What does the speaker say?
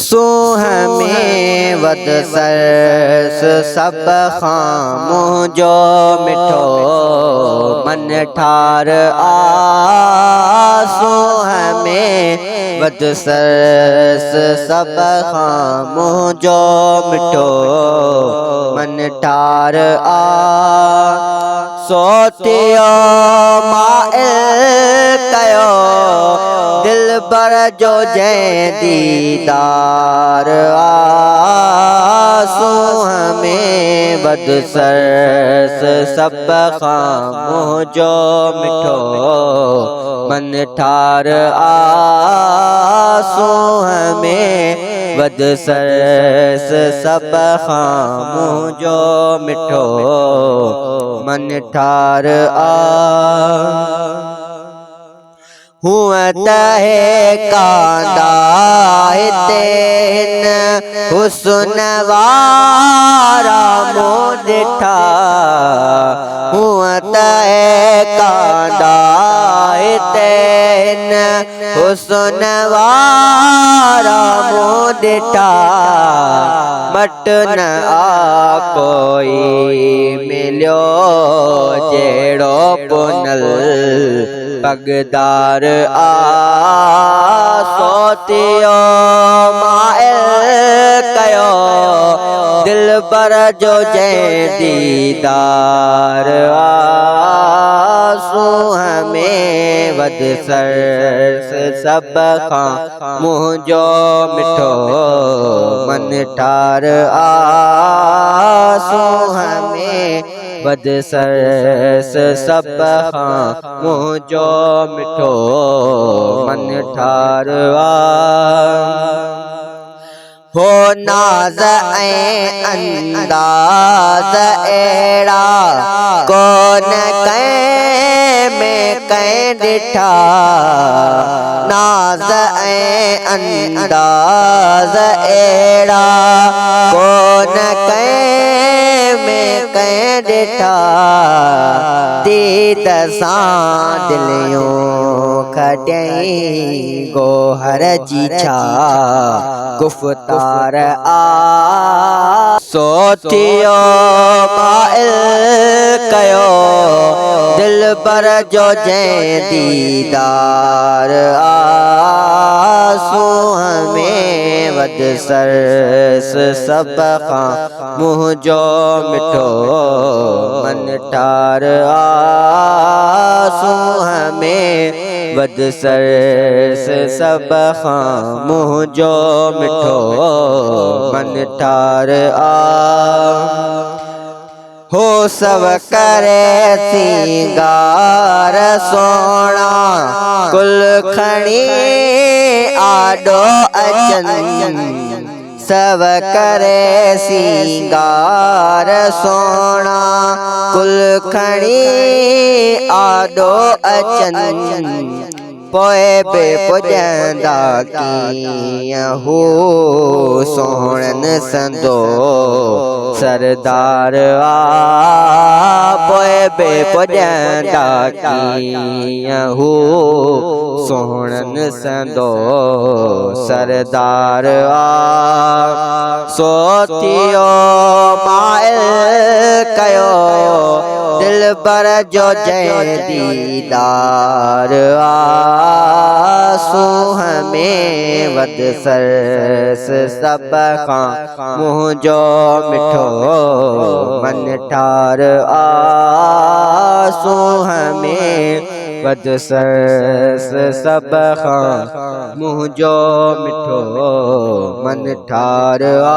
सूह में वद सरस सब खां मुंहिंजो मिठो मन ठार आ। सूह में वद सरस सब खां मुंहिंजो मिठो मन ठार आ। सोतियो माइल कयो दिलबर जो जंहिं दीदार आ। सूह में वद सरस सब खां मुंहिंजो मिठो मन ठार आ। सूह में वद सरस सब खां मुंहिंजो मिठो मन ठार आ। हुअं त हे कांदा हिते हिन हुस्न वारा मूं ॾिठा। हुअं त हे कांदा हिते हिन हुस्न वारा मूं ॾिठा। मट न आ कोई मिलियो जहिड़ो पुनल पगदार आ। सोतियो माइल कयो दिलबर जो जंहिं दीदार आ। सूह में वद सरस सब खां मुंहिंजो मिठो मन ठार आ। सूह में वद सरस सब खां मुंहिंजो मिठो मन ठार आ। हो नाज़ ऐं अंदाज़ अहिड़ा कोन कंहिं में कंहिं ॾिठा। नाज़ ऐं अंदाज़ अहिड़ा कोन कंहिं में कंहिं ॾिठा। दीद सां दिलियूं खटियईं गोहर जी छा गुफ़्तार आ। सोतियो माइल कयो दिलबर जो जंहिं दीदार आ। सूह में वद सरस सब खां मुंहिंजो मिठो मन ठार आ। सूह में वद सरस सब खां मुंहिंजो मिठो मन ठार आ। हो सब करे सिंगार सोणा कुल खणी आॾो अचनि। सब करे सिंगार सोणा कुल खणी आॾो अचनि। पोइ बि पुॼंदा कीअं हू सोहणनि संदो सरदार आ। पोइ बि पुॼंदा कीअं हू सोहणनि संदो सरदार आ। सोतियो माइल कयो दिलबर जो जंहिं दीदार आ। सूह में वद सरस सब खां मुंहिंजो मिठो मन ठार आ। सूह में वद सरस सब खां मुंहिंजो मिठो मन ठार आ।